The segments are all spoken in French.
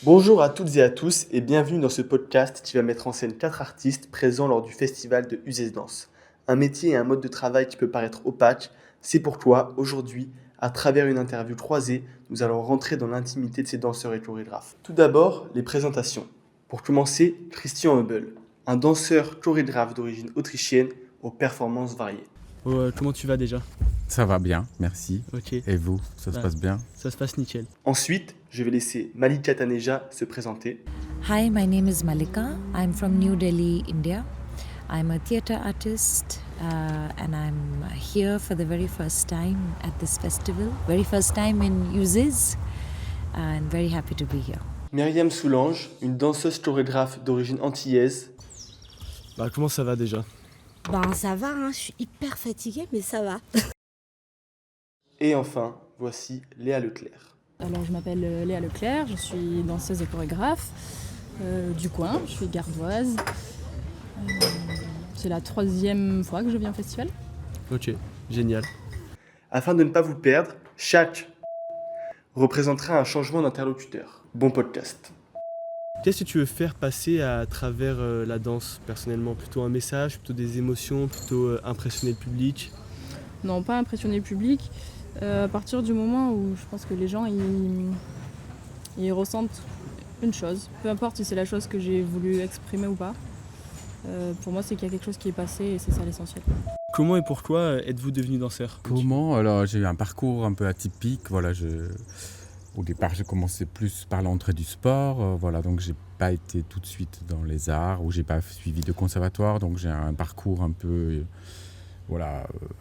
Bonjour à toutes et à tous et bienvenue dans ce podcast qui va mettre en scène 4 artistes présents lors du festival de Uzes Danse. Un métier et un mode de travail qui peut paraître opaque, c'est pourquoi aujourd'hui, à travers une interview croisée, nous allons rentrer dans l'intimité de ces danseurs et chorégraphes. Tout d'abord, les présentations. Pour commencer, Christian Hubel, un danseur chorégraphe d'origine autrichienne aux performances variées. Comment tu vas déjà? Ça va bien, merci. Ok, Et vous, ça se Bah. passe bien? ça se passe nickel. Ensuite, je vais laisser Malika Taneja se présenter. Hi, my name is Malika. I'm from New Delhi, India. I'm a theatre artist and I'm here for the very first time at this festival. Very first time in Uzes and very happy to be here. Myriam Soulange, une danseuse chorégraphe d'origine antillaise. Comment ça va déjà? Ça va, hein, je suis hyper fatiguée, mais ça va. Et enfin, voici Léa Leclerc. Alors, je m'appelle Léa Leclerc, je suis danseuse et chorégraphe du coin, je suis gardoise. C'est la 3e fois que je viens au festival. Ok, génial. Afin de ne pas vous perdre, chaque représentera un changement d'interlocuteur. Bon podcast. Qu'est-ce que tu veux faire passer à travers la danse personnellement? Plutôt un message, plutôt des émotions, plutôt impressionner le public? Non, pas impressionner le public. À partir du moment où je pense que les gens ils ressentent une chose, peu importe si c'est la chose que j'ai voulu exprimer ou pas. Pour moi, c'est qu'il y a quelque chose qui est passé et c'est ça l'essentiel. Comment et pourquoi êtes-vous devenu danseur? Comment? Alors, j'ai eu un parcours un peu atypique. Voilà, au départ, j'ai commencé plus par l'entrée du sport. Donc j'ai pas été tout de suite dans les arts ou j'ai pas suivi de conservatoire. Donc j'ai un parcours un peu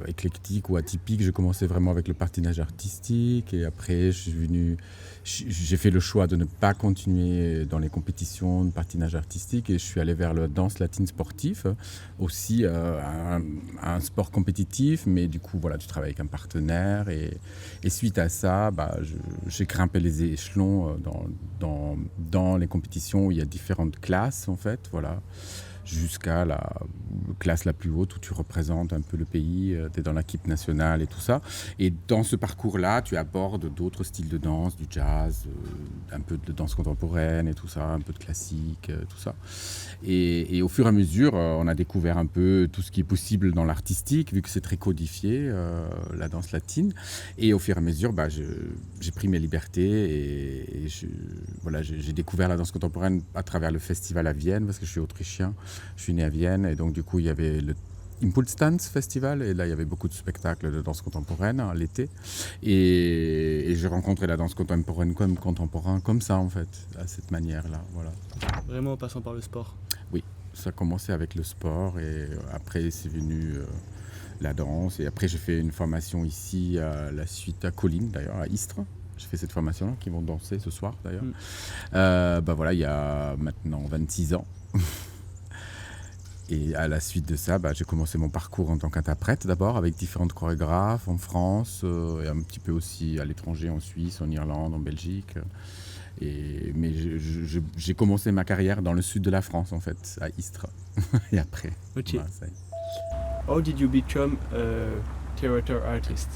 éclectique ou atypique. J'ai commencé vraiment avec le patinage artistique et après j'ai fait le choix de ne pas continuer dans les compétitions de patinage artistique et je suis allé vers la danse latine sportive, aussi un sport compétitif, mais du coup tu travailles avec un partenaire et suite à ça j'ai grimpé les échelons dans les compétitions où il y a différentes classes en fait, jusqu'à la classe la plus haute où tu représentes un peu le pays, tu es dans l'équipe nationale et tout ça. Et dans ce parcours-là, tu abordes d'autres styles de danse, du jazz, un peu de danse contemporaine et tout ça, un peu de classique, tout ça. Et au fur et à mesure, on a découvert un peu tout ce qui est possible dans l'artistique, vu que c'est très codifié, la danse latine. Et au fur et à mesure, j'ai pris mes libertés et j'ai découvert la danse contemporaine à travers le festival à Vienne, parce que je suis autrichien. Je suis né à Vienne et donc du coup il y avait le Impulstanz Festival et là il y avait beaucoup de spectacles de danse contemporaine l'été et j'ai rencontré la danse contemporaine comme ça en fait, à cette manière-là. Voilà. Vraiment en passant par le sport? Oui, ça a commencé avec le sport et après c'est venu la danse et après j'ai fait une formation ici à la suite à Colline d'ailleurs, à Istres. J'ai fait cette formation-là qui vont danser ce soir d'ailleurs. Il y a maintenant 26 ans. Et à la suite de ça, j'ai commencé mon parcours en tant qu'interprète d'abord avec différentes chorégraphes en France et un petit peu aussi à l'étranger, en Suisse, en Irlande, en Belgique. Mais j'ai commencé ma carrière dans le sud de la France en fait, à Istres. Et après. Ok. Ça y est. How did you become a theater artist?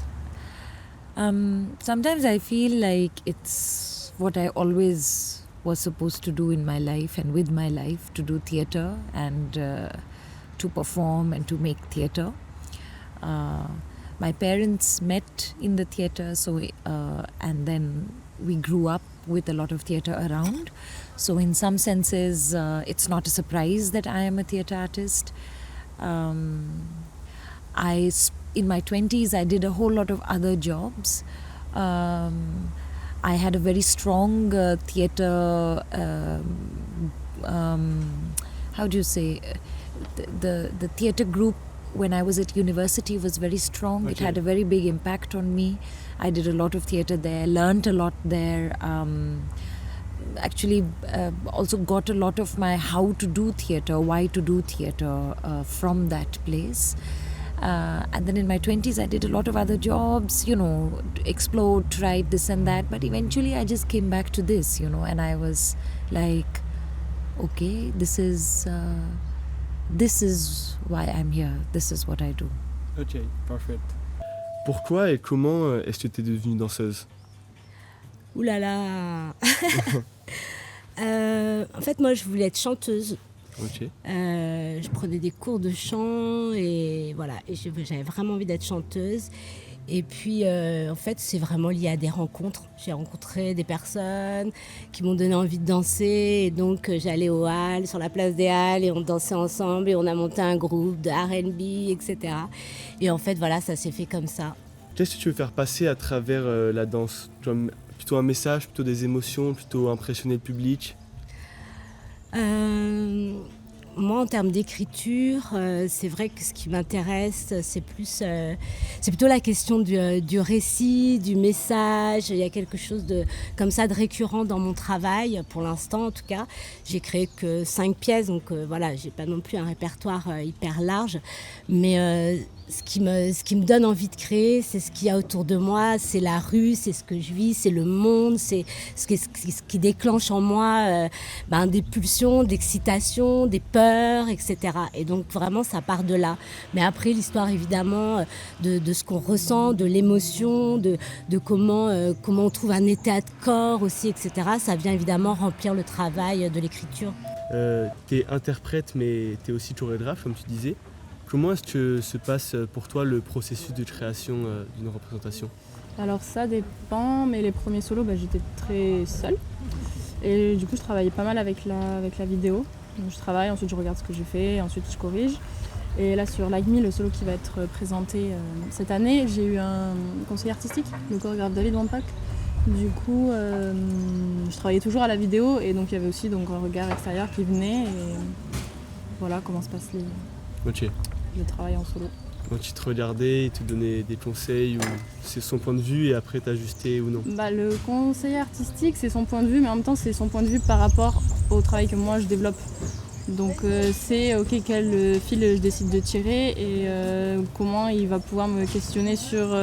Sometimes I feel like it's what I always was supposed to do in my life and with my life, to do theatre and to perform and to make theatre. My parents met in the theatre, and then we grew up with a lot of theatre around. So in some senses, it's not a surprise that I am a theatre artist. In my 20s, I did a whole lot of other jobs. I had a very strong theatre, how do you say, the theatre group when I was at university was very strong. Okay. It had a very big impact on me. I did a lot of theatre there, learnt a lot there. Also got a lot of my how to do theatre, why to do theatre from that place. And then in my 20s, I did a lot of other jobs, explored, tried this and that. But eventually, I just came back to this, and I was like, okay, this is why I'm here. This is what I do. Ok, perfect. Pourquoi et comment est-ce que tu es devenue danseuse? Ouh là là. En fait, moi, je voulais être chanteuse. Ok. Je prenais des cours de chant et voilà. Et j'avais vraiment envie d'être chanteuse. Et puis, en fait, c'est vraiment lié à des rencontres. J'ai rencontré des personnes qui m'ont donné envie de danser. Et donc, j'allais aux Halles, sur la place des Halles, et on dansait ensemble. Et on a monté un groupe de R&B, etc. Et en fait, voilà, ça s'est fait comme ça. Qu'est-ce que tu veux faire passer à travers la danse? Plutôt un message, plutôt des émotions, plutôt impressionner le public? Moi, en termes d'écriture, c'est vrai que ce qui m'intéresse, c'est plutôt la question du récit, du message. Il y a quelque chose comme ça de récurrent dans mon travail, pour l'instant en tout cas. J'ai créé que 5 pièces, donc voilà, j'ai pas non plus un répertoire hyper large. Mais ce qui me donne envie de créer, c'est ce qu'il y a autour de moi, c'est la rue, c'est ce que je vis, c'est le monde, c'est ce qui déclenche en moi des pulsions, d'excitation, des peurs, etc. Et donc vraiment, ça part de là. Mais après, l'histoire, évidemment, de ce qu'on ressent, de l'émotion, de comment on trouve un état de corps aussi, etc. Ça vient évidemment remplir le travail de l'écriture. T'es interprète, mais t'es aussi chorégraphe, comme tu disais. Comment est-ce que se passe pour toi le processus de création d'une représentation? Alors ça dépend, mais les premiers solos, j'étais très seule. Et du coup, je travaillais pas mal avec la vidéo. Donc, je travaille, ensuite je regarde ce que j'ai fait, ensuite je corrige. Et là, sur Like Me, le solo qui va être présenté cette année, j'ai eu un conseiller artistique, le chorégraphe David Wampak. Du coup, je travaillais toujours à la vidéo et donc il y avait aussi un regard extérieur qui venait. Et voilà comment se passe le travail en solo. Donc il te regardait, il te donnait des conseils, ou c'est son point de vue et après t'ajustais ou non? Le conseiller artistique, c'est son point de vue, mais en même temps, c'est son point de vue par rapport au travail que moi je développe. Donc c'est quel fil je décide de tirer et comment il va pouvoir me questionner sur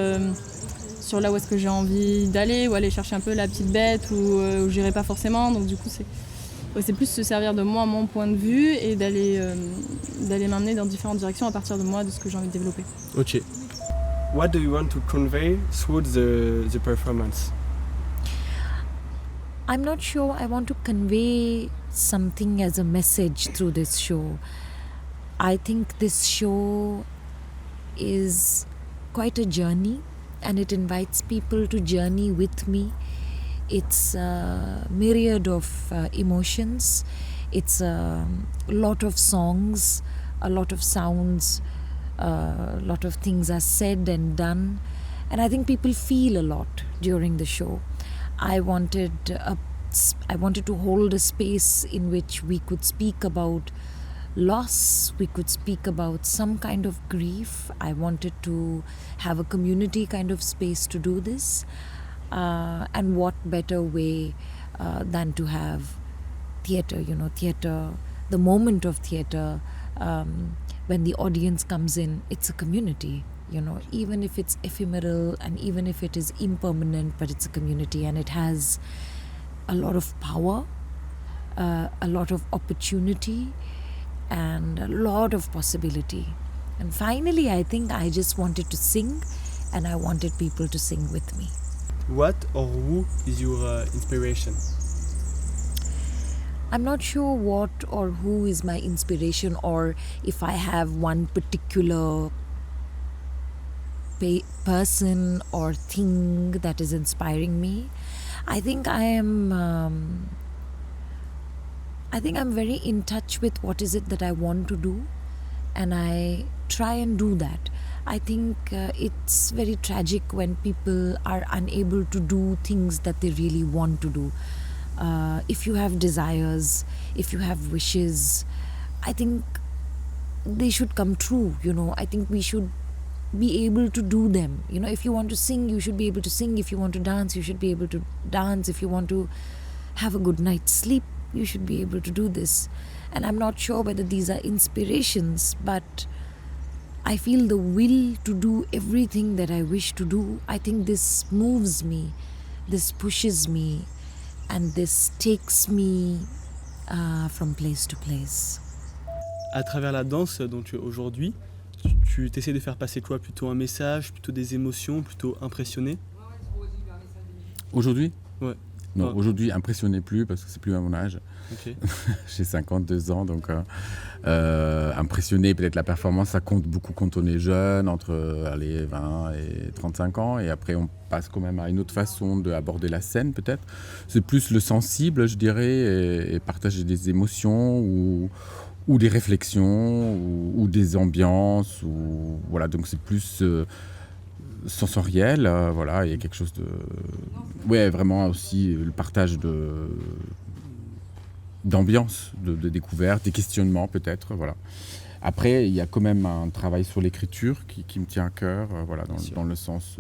là où est-ce que j'ai envie d'aller, ou aller chercher un peu la petite bête où j'irai pas forcément. Donc du coup, c'est plus se servir de moi, mon point de vue, et d'aller m'amener dans différentes directions à partir de moi, de ce que j'ai envie de développer. Ok. What do you want to convey through the performance? I'm not sure I want to convey something as a message through this show. I think this show is quite a journey and it invites people to journey with me. It's a myriad of emotions. It's a lot of songs, a lot of sounds, a lot of things are said and done. And I think people feel a lot during the show. I wanted to hold a space in which we could speak about loss, we could speak about some kind of grief. I wanted to have a community kind of space to do this. And what better way than to have theatre, theatre, the moment of theatre, when the audience comes in, it's a community, even if it's ephemeral and even if it is impermanent, but it's a community and it has a lot of power, a lot of opportunity, and a lot of possibility. And finally, I think I just wanted to sing and I wanted people to sing with me. What or who is your inspiration? I'm not sure what or who is my inspiration, or if I have one particular person or thing that is inspiring me. I think I'm very in touch with what is it that I want to do, and I try and do that. I think it's very tragic when people are unable to do things that they really want to do. If you have desires, if you have wishes, I think they should come true, I think we should be able to do them. If you want to sing, you should be able to sing. If you want to dance, you should be able to dance. If you want to have a good night's sleep, you should be able to do this. And I'm not sure whether these are inspirations, but I feel the will to do everything that I wish to do. I think this moves me, this pushes me, and this takes me from place to place. À travers la danse, donc aujourd'hui, tu essaies de faire passer quoi? Plutôt un message, plutôt des émotions, plutôt impressionner? Aujourd'hui? Ouais. Non, Oh. aujourd'hui, impressionné plus parce que c'est plus à mon âge. Ok. J'ai 52 ans, donc impressionné, peut-être la performance, ça compte beaucoup quand on est jeune, entre 20 et 35 ans, et après on passe quand même à une autre façon d'aborder la scène peut-être. C'est plus le sensible, je dirais, et partager des émotions ou des réflexions ou des ambiances, ou voilà, donc c'est plus sensoriel, voilà, il y a quelque chose de... Ouais, vraiment aussi le partage d'ambiance, de découverte, des questionnements peut-être, voilà. Après, il y a quand même un travail sur l'écriture qui me tient à cœur, voilà, dans le sens,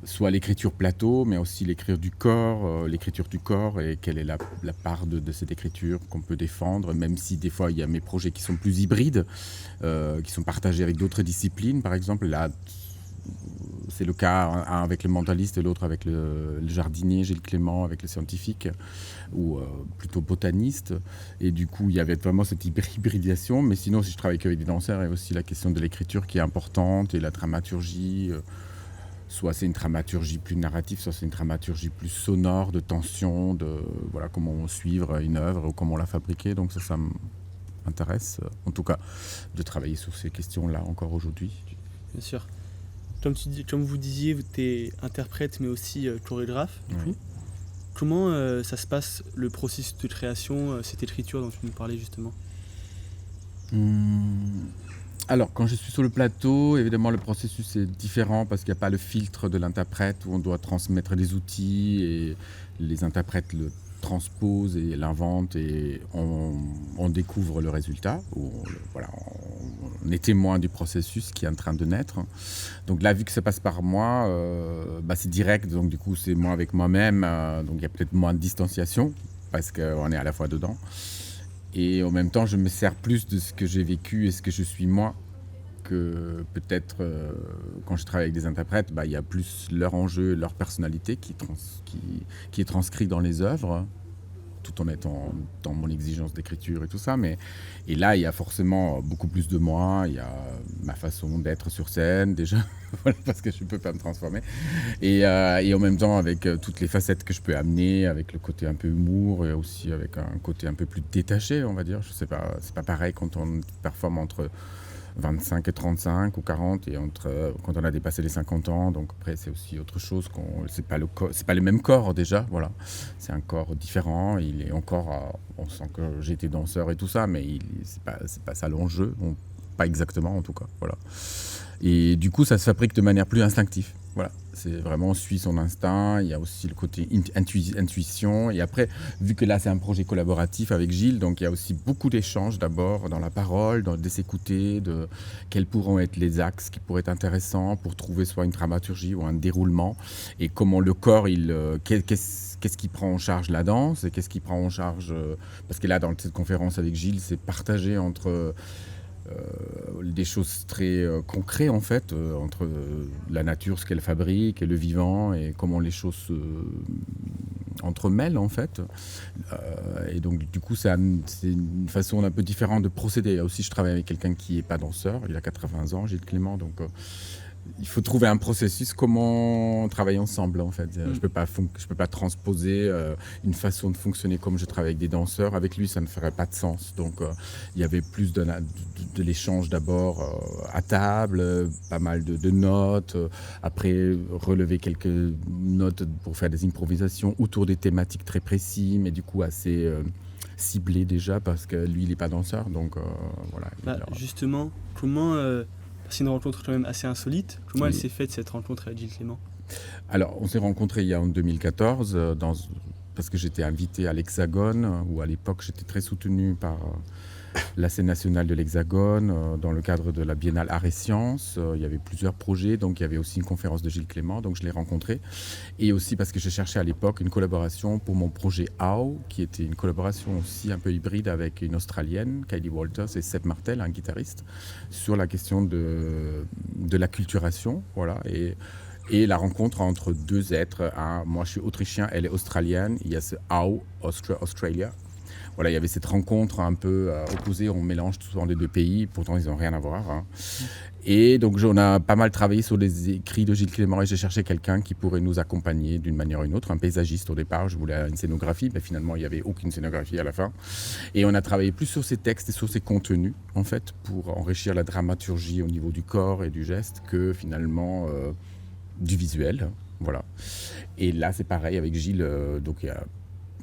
soit l'écriture plateau, mais aussi l'écriture du corps, et quelle est la part de cette écriture qu'on peut défendre, même si des fois il y a mes projets qui sont plus hybrides, qui sont partagés avec d'autres disciplines, par exemple. Là, c'est le cas, un avec le mentaliste et l'autre avec le jardinier, Gilles Clément, avec le scientifique, ou plutôt botaniste. Et du coup, il y avait vraiment cette hybridation. Mais sinon, si je travaille qu'avec des danseurs, il y a aussi la question de l'écriture qui est importante, et la dramaturgie. Soit c'est une dramaturgie plus narrative, soit c'est une dramaturgie plus sonore, de tension, de voilà, comment suivre une œuvre ou comment la fabriquer. Donc ça m'intéresse, en tout cas, de travailler sur ces questions-là encore aujourd'hui. Bien sûr. Comme vous disiez, tu es interprète mais aussi chorégraphe. Du coup. Comment ça se passe le processus de création, cette écriture dont tu nous parlais justement? Alors, quand je suis sur le plateau, évidemment, le processus est différent parce qu'il n'y a pas le filtre de l'interprète où on doit transmettre des outils et les interprètes le transposent et l'inventent, et on découvre le résultat. Voilà, on est témoin du processus qui est en train de naître. Donc là, vu que ça passe par moi, c'est direct, donc du coup, c'est moi avec moi-même. Donc il y a peut-être moins de distanciation parce qu'on est à la fois dedans. Et en même temps, je me sers plus de ce que j'ai vécu et ce que je suis moi, que peut-être quand je travaille avec des interprètes, il y a plus leur enjeu, leur personnalité qui est transcrit dans les œuvres, tout en étant dans mon exigence d'écriture et tout ça. Et là, il y a forcément beaucoup plus de moi, il y a ma façon d'être sur scène déjà, parce que je ne peux pas me transformer. Et en même temps, avec toutes les facettes que je peux amener, avec le côté un peu humour et aussi avec un côté un peu plus détaché, on va dire. Je sais pas, c'est pas pareil quand on performe entre 25 et 35 ou 40, et quand on a dépassé les 50 ans, donc après c'est aussi autre chose, c'est pas le même corps déjà, voilà. C'est un corps différent, il est encore, on sent que j'ai été danseur et tout ça, mais c'est pas ça l'enjeu, pas exactement en tout cas, voilà. Et du coup ça se fabrique de manière plus instinctive, voilà. C'est vraiment, on suit son instinct, il y a aussi le côté intuition, et après, vu que là c'est un projet collaboratif avec Gilles, donc il y a aussi beaucoup d'échanges d'abord dans la parole, de s'écouter, de quels pourront être les axes qui pourraient être intéressants pour trouver soit une dramaturgie ou un déroulement, et comment le corps, qu'est-ce qui prend en charge la danse, et qu'est-ce qui prend en charge, parce que là dans cette conférence avec Gilles, c'est partagé entre... des choses très concrètes en fait, entre la nature, ce qu'elle fabrique, et le vivant, et comment les choses se entremêlent en fait. Et donc du coup c'est une façon un peu différente de procéder. Aussi, je travaille avec quelqu'un qui n'est pas danseur, il a 80 ans, Gilles Clément, donc il faut trouver un processus, comment travailler ensemble en fait. Je peux pas transposer une façon de fonctionner comme je travaille avec des danseurs. Avec lui, ça ne ferait pas de sens. Donc il y avait plus de l'échange d'abord à table, pas mal de notes. Après, relever quelques notes pour faire des improvisations autour des thématiques très précises, mais du coup assez ciblées déjà, parce que lui, il n'est pas danseur. Donc voilà. Justement, comment... c'est une rencontre quand même assez insolite. Comment Oui. elle s'est faite, cette rencontre avec Gilles Clément? Alors, on s'est rencontrés en 2014, parce que j'étais invité à l'Hexagone, où à l'époque j'étais très soutenu par la scène nationale de l'Hexagone, dans le cadre de la Biennale Arts et Sciences. Il y avait plusieurs projets, donc il y avait aussi une conférence de Gilles Clément, donc je l'ai rencontré. Et aussi parce que je cherchais à l'époque une collaboration pour mon projet AO, qui était une collaboration aussi un peu hybride avec une Australienne, Kylie Walters, et Seb Martel, un guitariste, sur la question de l'acculturation, voilà. Et la rencontre entre deux êtres. Moi, je suis autrichien, elle est australienne. Il y a ce AO, Australia, voilà, il y avait cette rencontre un peu opposée, on mélange souvent les deux pays, pourtant ils n'ont rien à voir. Hein. Et donc on a pas mal travaillé sur les écrits de Gilles Clément et j'ai cherché quelqu'un qui pourrait nous accompagner d'une manière ou une autre, un paysagiste au départ, je voulais une scénographie, mais finalement il n'y avait aucune scénographie à la fin. Et on a travaillé plus sur ces textes et sur ces contenus, en fait, pour enrichir la dramaturgie au niveau du corps et du geste que finalement du visuel. Voilà. Et là c'est pareil avec Gilles, donc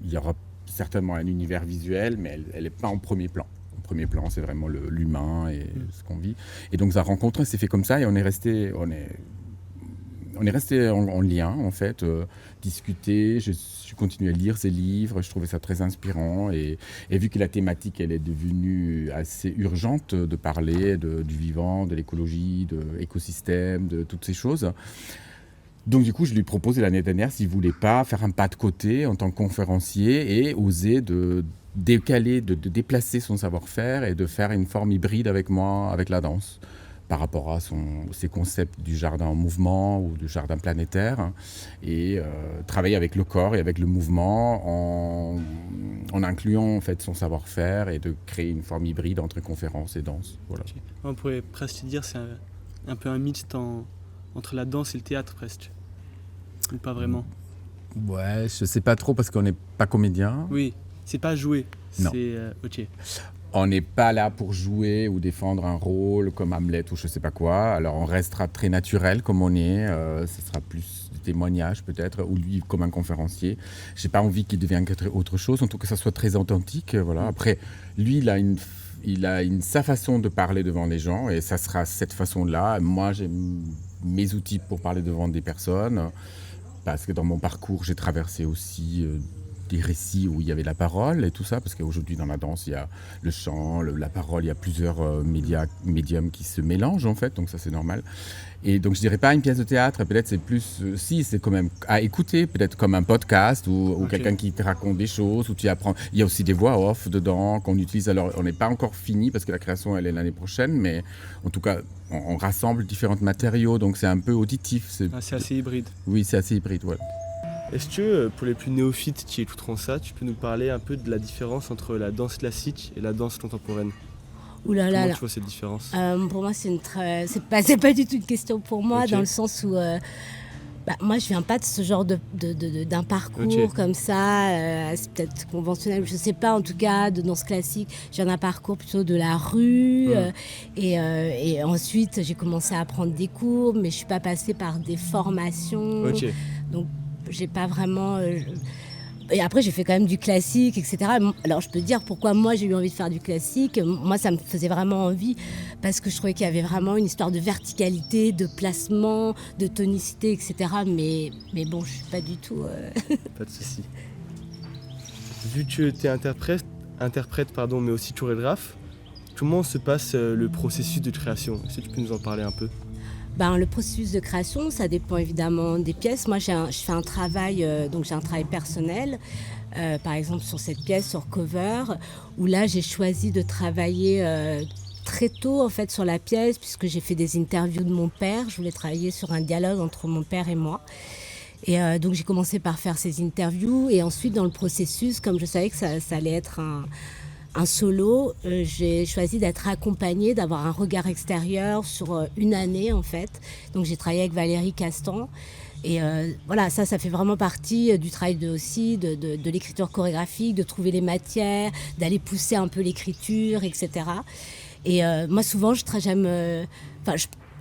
il y aura certainement un univers visuel, mais elle n'est pas en premier plan. En premier plan, c'est vraiment l'humain et ce qu'on vit. Et donc, sa rencontre s'est fait comme ça et on est resté en lien, en fait, discuter. Je continué à lire ses livres, je trouvais ça très inspirant. Et vu que la thématique, elle est devenue assez urgente de parler du vivant, de l'écologie, de l'écosystème, de toutes ces choses. Donc du coup, je lui ai proposé l'année dernière s'il ne voulait pas faire un pas de côté en tant que conférencier et oser de déplacer son savoir-faire et de faire une forme hybride avec moi, avec la danse, par rapport à ses concepts du jardin en mouvement ou du jardin planétaire, et travailler avec le corps et avec le mouvement en incluant en fait son savoir-faire et de créer une forme hybride entre conférence et danse. Voilà. Okay. On pourrait presque dire que c'est un peu un mixte entre la danse et le théâtre presque. Ou pas vraiment. Ouais, je sais pas trop parce qu'on n'est pas comédien. Oui, c'est pas jouer. Non. C'est ok. On n'est pas là pour jouer ou défendre un rôle comme Hamlet ou je sais pas quoi. Alors on restera très naturel comme on est. Ce sera plus des témoignages peut-être, ou lui comme un conférencier. J'ai pas envie qu'il devienne autre chose. En tout cas, que ça soit très authentique. Voilà. Après, lui, il a sa façon de parler devant les gens et ça sera cette façon-là. Moi, j'ai mes outils pour parler devant des personnes parce que dans mon parcours, j'ai traversé aussi des récits où il y avait la parole et tout ça, parce qu'aujourd'hui dans la danse, il y a le chant, la parole, il y a plusieurs médiums qui se mélangent en fait, donc ça c'est normal. Et donc je dirais pas une pièce de théâtre, peut-être c'est plus, c'est quand même à écouter, peut-être comme un podcast ou quelqu'un qui te raconte des choses, où tu apprends. Il y a aussi des voix off dedans qu'on utilise, alors on n'est pas encore fini parce que la création elle est l'année prochaine, mais en tout cas on rassemble différents matériaux, donc c'est un peu auditif. C'est assez hybride. Oui, c'est assez hybride, ouais. Est-ce que, pour les plus néophytes qui écouteront ça, tu peux nous parler un peu de la différence entre la danse classique et la danse contemporaine ? Ouh là là. Comment tu vois cette différence ? Pour moi, c'est pas du tout une question pour moi, dans le sens où moi, je viens pas de ce genre d'un parcours comme ça, c'est peut-être conventionnel, je sais pas, en tout cas, de danse classique. Je viens d'un parcours plutôt de la rue, et ensuite, j'ai commencé à prendre des cours, mais je suis pas passée par des formations. Donc, j'ai pas vraiment... Et après, j'ai fait quand même du classique, etc. Alors, je peux dire pourquoi moi, j'ai eu envie de faire du classique. Moi, ça me faisait vraiment envie parce que je trouvais qu'il y avait vraiment une histoire de verticalité, de placement, de tonicité, etc. Mais bon, je suis pas du tout... Pas de souci. Vu que tu es interprète, mais aussi chorégraphe, comment se passe le processus de création ? Est-ce que tu peux nous en parler un peu ? Le processus de création, ça dépend évidemment des pièces. Moi, je fais un travail, donc j'ai un travail personnel, par exemple sur cette pièce, sur Cover, où là, j'ai choisi de travailler très tôt en fait sur la pièce, puisque j'ai fait des interviews de mon père. Je voulais travailler sur un dialogue entre mon père et moi. Et donc, j'ai commencé par faire ces interviews. Et ensuite, dans le processus, comme je savais que ça allait être un solo, j'ai choisi d'être accompagnée, d'avoir un regard extérieur sur une année en fait. Donc j'ai travaillé avec Valérie Castan et voilà, ça fait vraiment partie du travail de l'écriture chorégraphique, de trouver les matières, d'aller pousser un peu l'écriture, etc. Et moi souvent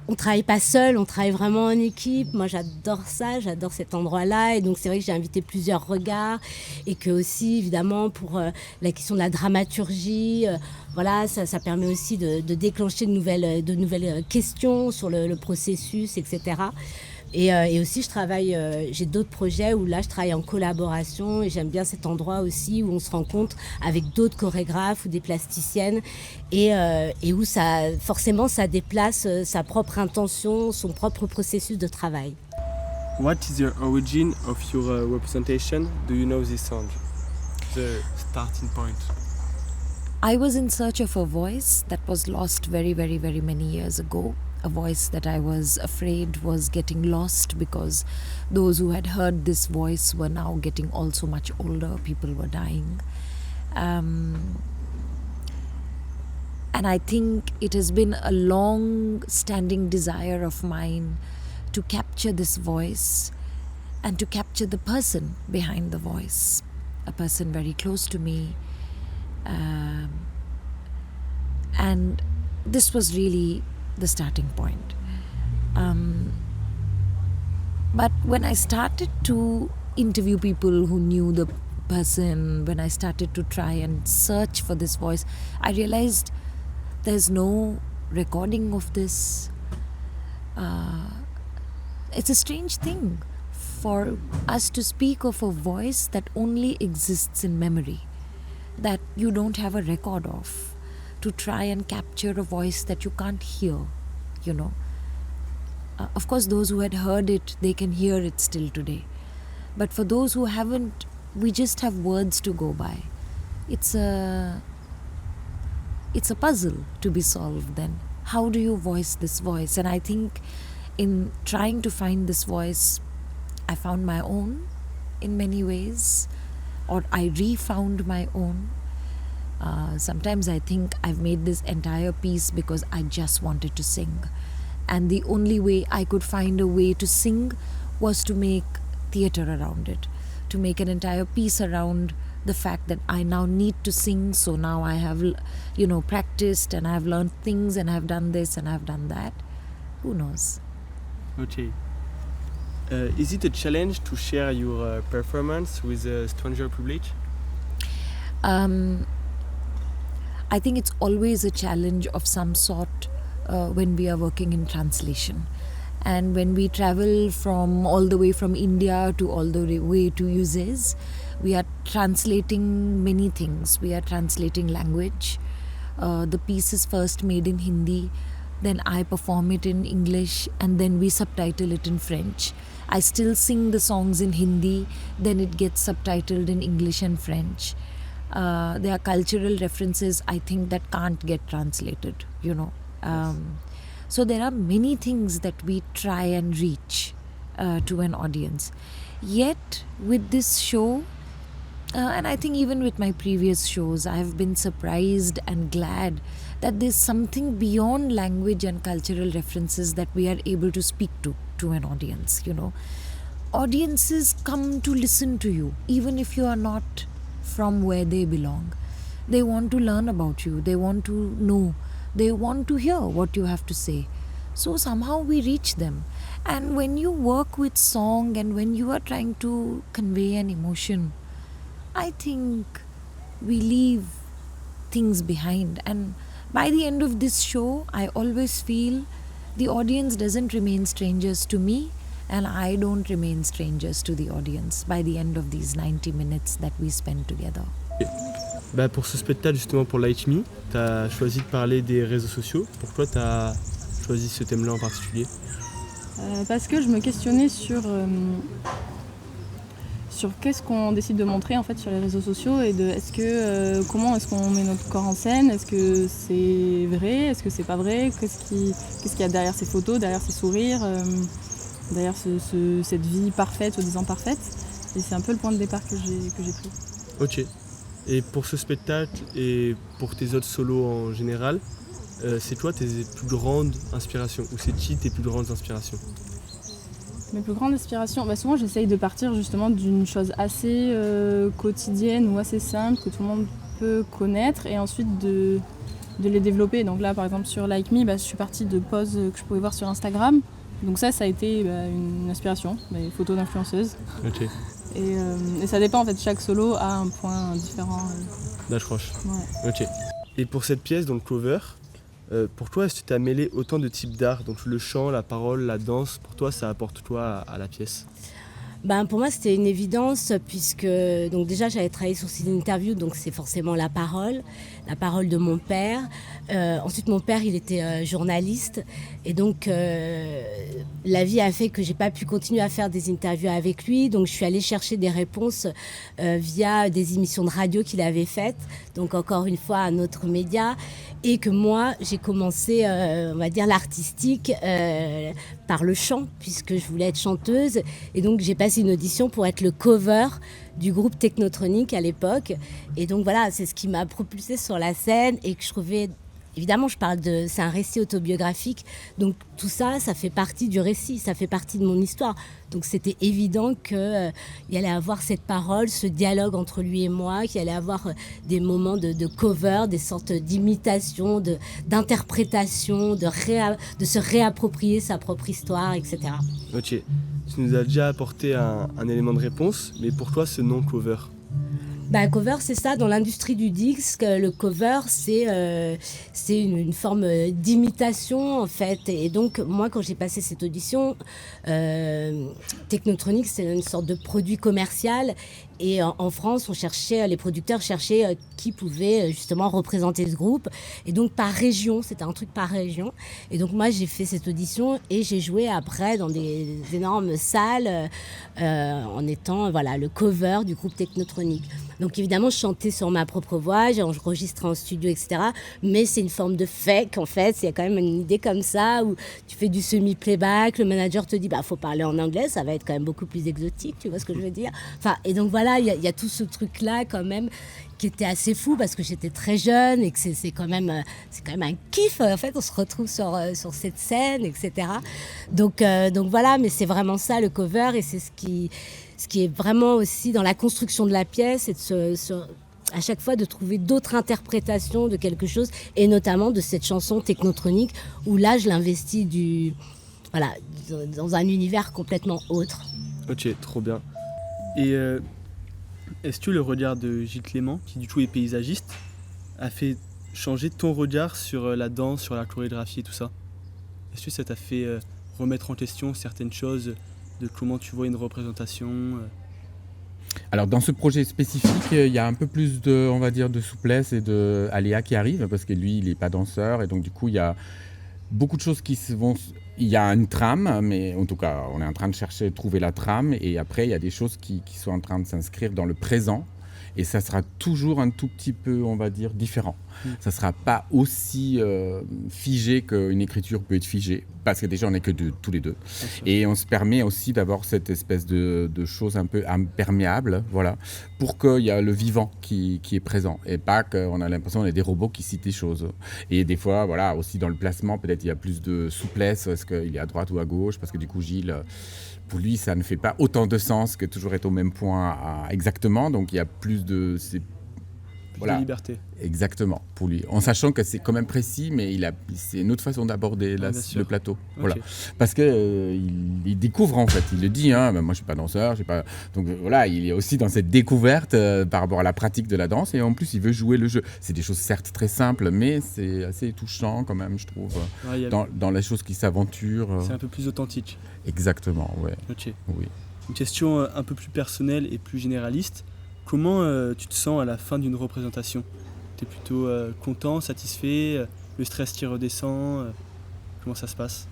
on travaille pas seul, on travaille vraiment en équipe. Moi, j'adore ça, j'adore cet endroit-là. Et donc, c'est vrai que j'ai invité plusieurs regards. Et que aussi, évidemment, pour la question de la dramaturgie, voilà, ça permet aussi de déclencher de nouvelles questions sur le processus, etc. Et aussi, j'ai d'autres projets où là, je travaille en collaboration et j'aime bien cet endroit aussi où on se rencontre avec d'autres chorégraphes ou des plasticiennes et où ça déplace sa propre intention, son propre processus de travail. What is the origin of your representation? Do you know this song? The starting point. I was in search of a voice that was lost very, very, very many years ago. A voice that I was afraid was getting lost because those who had heard this voice were now getting also much older. People were dying. And I think it has been a long-standing desire of mine to capture this voice and to capture the person behind the voice, a person very close to me. And this was really the starting point. But when I started to interview people who knew the person, when I started to try and search for this voice, I realized there's no recording of this. It's a strange thing for us to speak of a voice that only exists in memory, that you don't have a record of, to try and capture a voice that you can't hear, you know. Of course, those who had heard it, they can hear it still today. But for those who haven't, we just have words to go by. It's a puzzle to be solved then. How do you voice this voice? And I think in trying to find this voice, I found my own in many ways, or I refound my own. Sometimes I think I've made this entire piece because I just wanted to sing. And the only way I could find a way to sing was to make theatre around it, to make an entire piece around the fact that I now need to sing. So now I have, practiced and I've learned things and I've done this and I've done that. Who knows? Okay. Is it a challenge to share your performance with a stranger public? I think it's always a challenge of some sort when we are working in translation. And when we travel from all the way from India to all the way to Uzes, we are translating many things. We are translating language. The piece is first made in Hindi, then I perform it in English, and then we subtitle it in French. I still sing the songs in Hindi, then it gets subtitled in English and French. There are cultural references, I think, that can't get translated, So there are many things that we try and reach to an audience. Yet with this show, and I think even with my previous shows, I have been surprised and glad that there's something beyond language and cultural references that we are able to speak to an audience, Audiences come to listen to you, even if you are not from where they belong. They want to learn about you. They want to know. They want to hear what you have to say. So somehow we reach them. And when you work with song and when you are trying to convey an emotion, I think we leave things behind. And by the end of this show, I always feel the audience doesn't remain strangers to me, and I don't remain strangers to the audience by the end of these 90 minutes that we spend together. Pour ce spectacle, justement pour Like Me, tu as choisi de parler des réseaux sociaux. Pourquoi tu as choisi ce thème-là en particulier? Parce que je me questionnais sur qu'est-ce qu'on décide de montrer en fait sur les réseaux sociaux et de comment est-ce qu'on met notre corps en scène, est-ce que c'est vrai, est-ce que c'est pas vrai, qu'est-ce qu'il y a derrière ces photos, derrière ces sourires, derrière cette vie parfaite, soi-disant parfaite. Et c'est un peu le point de départ que j'ai pris. Ok. Et pour ce spectacle et pour tes autres solos en général, c'est quoi tes plus grandes inspirations, ou c'est qui tes plus grandes inspirations? Mes plus grandes inspirations, souvent j'essaye de partir justement d'une chose assez quotidienne ou assez simple que tout le monde peut connaître et ensuite de les développer. Donc là par exemple sur Like Me, je suis partie de poses que je pouvais voir sur Instagram. Donc ça a été une inspiration, des photos d'influenceuses. Ok. Et ça dépend en fait, chaque solo a un point différent. D'accroche. Ouais. Ok. Et pour cette pièce, donc Clover, pour toi, est-ce que tu as mêlé autant de types d'art, donc le chant, la parole, la danse, pour toi, ça apporte quoi à la pièce? Pour moi, c'était une évidence puisque donc déjà j'avais travaillé sur cette interview, donc c'est forcément la parole de mon père. Ensuite, mon père, il était journaliste et donc la vie a fait que j'ai pas pu continuer à faire des interviews avec lui. Donc, je suis allée chercher des réponses via des émissions de radio qu'il avait faites. Donc, encore une fois, un autre média. Et que moi, j'ai commencé, on va dire, l'artistique par le chant, puisque je voulais être chanteuse. Et donc, j'ai passé passé une audition pour être le cover du groupe Technotronic à l'époque. Et donc voilà, c'est ce qui m'a propulsée sur la scène et que je trouvais... Évidemment, c'est un récit autobiographique, donc tout ça, ça fait partie du récit, ça fait partie de mon histoire. Donc c'était évident qu'il y allait avoir cette parole, ce dialogue entre lui et moi, qu'il y allait avoir des moments de cover, des sortes d'imitation, d'interprétation, de se réapproprier sa propre histoire, etc. Ok, tu nous as déjà apporté un élément de réponse, mais pour toi, ce nom cover? Cover, c'est ça. Dans l'industrie du disque, le cover, c'est une forme d'imitation, en fait. Et donc, moi, quand j'ai passé cette audition, Technotronic, c'est une sorte de produit commercial. Et en France, les producteurs cherchaient qui pouvait justement représenter ce groupe. Et donc, par région, c'était un truc par région. Et donc, moi, j'ai fait cette audition et j'ai joué après dans des énormes salles en étant le cover du groupe Technotronic. Donc, évidemment, je chantais sur ma propre voix, j'ai enregistré en studio, etc. Mais c'est une forme de fake, en fait. Il y a quand même une idée comme ça où tu fais du semi-playback, le manager te dit faut parler en anglais, ça va être quand même beaucoup plus exotique, tu vois ce que je veux dire. Et donc, voilà, il y a tout ce truc-là quand même qui était assez fou parce que j'étais très jeune et que c'est quand même un kiff. En fait, on se retrouve sur cette scène, etc. Donc voilà, mais c'est vraiment ça le cover et c'est ce qui est vraiment aussi dans la construction de la pièce et à chaque fois de trouver d'autres interprétations de quelque chose et notamment de cette chanson Technotronic où là je l'investis dans un univers complètement autre. Ok, trop bien. Et est-ce que le regard de Gilles Clément, qui du coup est paysagiste, a fait changer ton regard sur la danse, sur la chorégraphie et tout ça? Est-ce que ça t'a fait remettre en question certaines choses de comment tu vois une représentation Alors dans ce projet spécifique, il y a un peu plus de souplesse et de aléa qui arrive parce que lui, il n'est pas danseur et donc du coup, il y a beaucoup de choses qui vont... Il y a une trame, mais en tout cas, on est en train de trouver la trame et après, il y a des choses qui sont en train de s'inscrire dans le présent et ça sera toujours un tout petit peu, on va dire, différent. Ça ne sera pas aussi figé qu'une écriture peut être figée parce que déjà, on n'est que tous les deux. Et on se permet aussi d'avoir cette espèce de chose un peu imperméable, voilà, pour qu'il y a le vivant qui est présent et pas qu'on a l'impression qu'on est des robots qui citent des choses. Et des fois, voilà, aussi dans le placement, peut-être il y a plus de souplesse, est-ce qu'il est à droite ou à gauche, parce que du coup, Gilles... Pour lui, ça ne fait pas autant de sens que toujours être au même point exactement. Donc, il y a plus de... de liberté. Exactement, pour lui. En sachant que c'est quand même précis, mais c'est une autre façon d'aborder le plateau. Okay. Voilà. Parce qu'il découvre, en fait. Il le dit, moi, je ne suis pas danseur. Donc, voilà, il est aussi dans cette découverte par rapport à la pratique de la danse. Et en plus, il veut jouer le jeu. C'est des choses, certes, très simples, mais c'est assez touchant, quand même, je trouve, dans les choses qui s'aventurent. C'est un peu plus authentique. Exactement, ouais. Ok. Oui. Une question un peu plus personnelle et plus généraliste. Comment tu te sens à la fin d'une représentation? T'es plutôt content, satisfait, le stress qui redescend, comment ça se passe?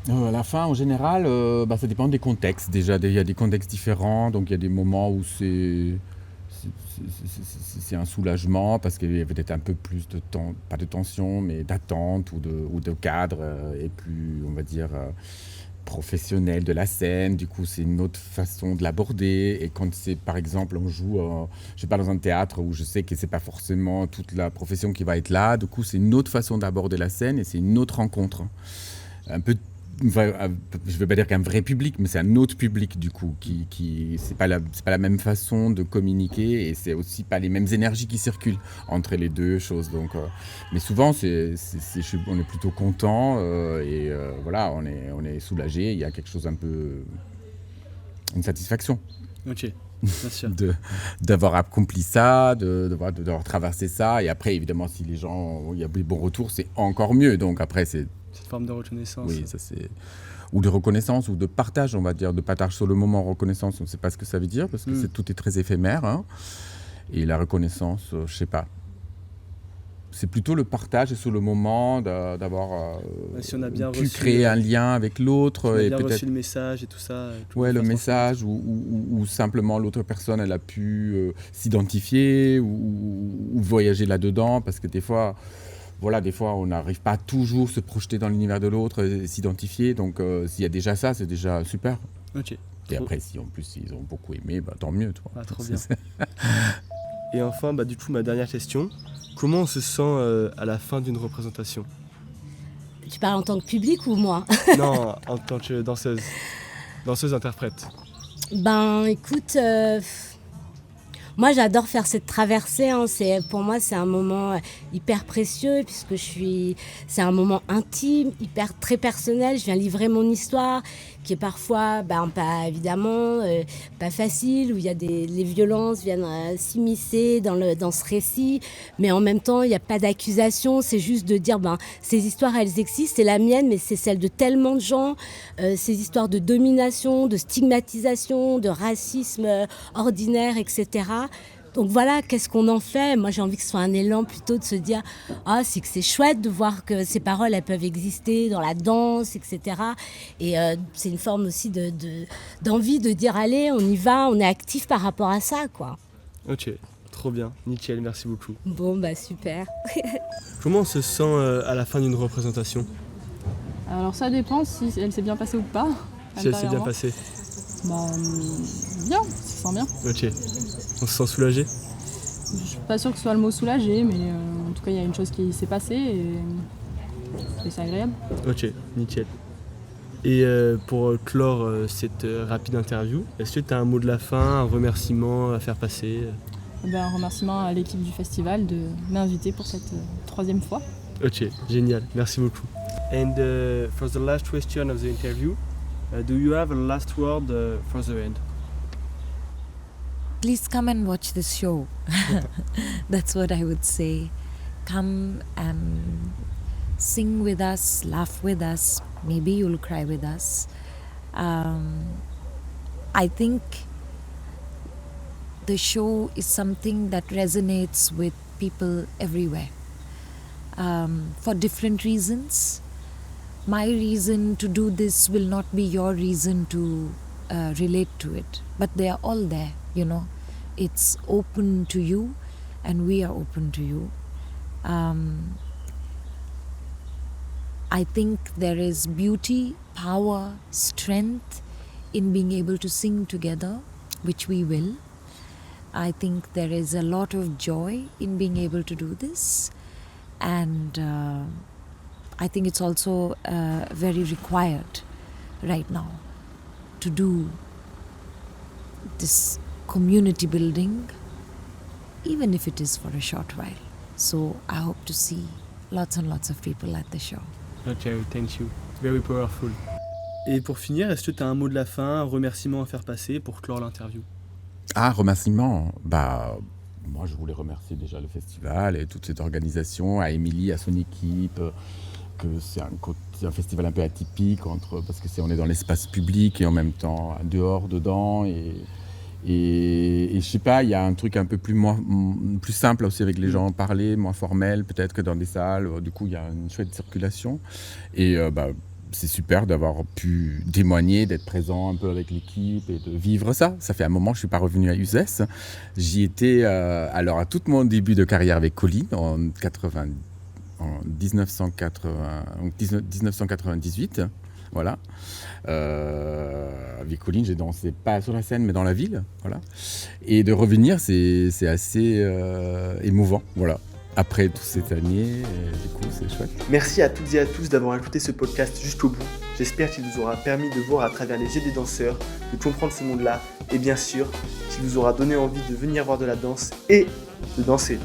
À la fin, en général, ça dépend des contextes. Déjà, il y a des contextes différents, donc il y a des moments où c'est un soulagement parce qu'il y a peut-être un peu plus de temps, pas de tension, mais d'attente ou de cadre et plus, on va dire... professionnel de la scène, du coup c'est une autre façon de l'aborder et quand c'est par exemple on joue je sais pas dans un théâtre où je sais que c'est pas forcément toute la profession qui va être là, du coup c'est une autre façon d'aborder la scène et c'est une autre rencontre un peu, je veux pas dire qu'un vrai public mais c'est un autre public du coup qui c'est pas la même façon de communiquer et c'est aussi pas les mêmes énergies qui circulent entre les deux choses donc mais souvent on est plutôt content et voilà on est soulagé, il y a quelque chose un peu une satisfaction. Ok. Bien sûr. D'avoir accompli ça, d'avoir traversé ça et après évidemment si les gens il y a des bons retours c'est encore mieux donc après c'est cette forme de reconnaissance. Oui, ça c'est... Ou de reconnaissance, ou de partage, on va dire, de partage sur le moment, reconnaissance, on ne sait pas ce que ça veut dire, parce que tout est très éphémère. Hein. Et la reconnaissance, je ne sais pas. C'est plutôt le partage sur le moment, d'avoir si on a bien pu créer un lien avec l'autre. Si on a et bien peut-être reçu le message et tout ça. Ouais, le message, ou simplement l'autre personne, elle a pu s'identifier, ou voyager là-dedans, parce que des fois... Voilà, des fois, on n'arrive pas toujours à se projeter dans l'univers de l'autre, s'identifier. Donc, s'il y a déjà ça, c'est déjà super. Ok, Et après, si en plus ils ont beaucoup aimé, tant mieux. Toi. Ah, trop bien. Et enfin, du coup, ma dernière question. Comment on se sent à la fin d'une représentation? Tu parles en tant que public ou moi? Non, en tant que danseuse-interprète. Écoute, moi j'adore faire cette traversée, hein. Pour moi c'est un moment hyper précieux puisque c'est un moment intime, très personnel. Je viens livrer mon histoire qui est parfois pas évidemment pas facile, où il y a les violences viennent s'immiscer dans ce récit, mais en même temps il n'y a pas d'accusation, c'est juste de dire ces histoires elles existent, c'est la mienne mais c'est celle de tellement de gens, ces histoires de domination, de stigmatisation, de racisme ordinaire, etc. Donc voilà, qu'est-ce qu'on en fait? Moi j'ai envie que ce soit un élan plutôt de se dire c'est que c'est chouette de voir que ces paroles elles peuvent exister dans la danse, etc. Et c'est une forme aussi d'envie de dire allez, on y va, on est actif par rapport à ça, quoi. Ok, trop bien, nickel, merci beaucoup. Bon super. Comment on se sent à la fin d'une représentation? Alors ça dépend si elle s'est bien passée ou pas. Si elle s'est bien passée. Bien, ça sent bien. Ok. On se sent soulagé? Je suis pas sûre que ce soit le mot soulagé, mais en tout cas il y a une chose qui s'est passée et c'est agréable. Ok, nickel. Et pour clore cette rapide interview, est-ce que tu as un mot de la fin, un remerciement à faire passer? Un remerciement à l'équipe du festival de m'inviter pour cette 3e fois. Ok, génial, merci beaucoup. And for the last question of the interview, do you have a last word for the end? Please come and watch this show. That's what I would say. Come and sing with us, laugh with us. Maybe you'll cry with us. I think the show is something that resonates with people everywhere for different reasons. My reason to do this will not be your reason to relate to it, but they are all there. It's open to you and we are open to you. I think there is beauty, power, strength in being able to sing together, which we will. I think there is a lot of joy in being able to do this, and I think it's also very required right now to do this community building, even if it is for a short while. So I hope to see lots and lots of people at the show. Ok, thank you. Very powerful. Et pour finir, est-ce que tu as un mot de la fin, un remerciement à faire passer pour clore l'interview? Remerciement. Moi, je voulais remercier déjà le festival et toute cette organisation, à Émilie, à son équipe, que c'est un festival un peu atypique parce que on est dans l'espace public et en même temps dehors, dedans et je sais pas, il y a un truc un peu plus simple aussi avec les gens, parler, moins formel peut-être que dans des salles. Du coup, il y a une chouette circulation et c'est super d'avoir pu témoigner, d'être présent un peu avec l'équipe et de vivre ça. Ça fait un moment que je suis pas revenu à Uzès. J'y étais à tout mon début de carrière avec Colline en 1998. Voilà. Avec Colline, j'ai dansé pas sur la scène, mais dans la ville. Voilà. Et de revenir, c'est assez émouvant. Voilà. Après toutes ces années, du coup, c'est chouette. Merci à toutes et à tous d'avoir écouté ce podcast jusqu'au bout. J'espère qu'il vous aura permis de voir à travers les yeux des danseurs, de comprendre ce monde-là, et bien sûr, qu'il vous aura donné envie de venir voir de la danse et de danser.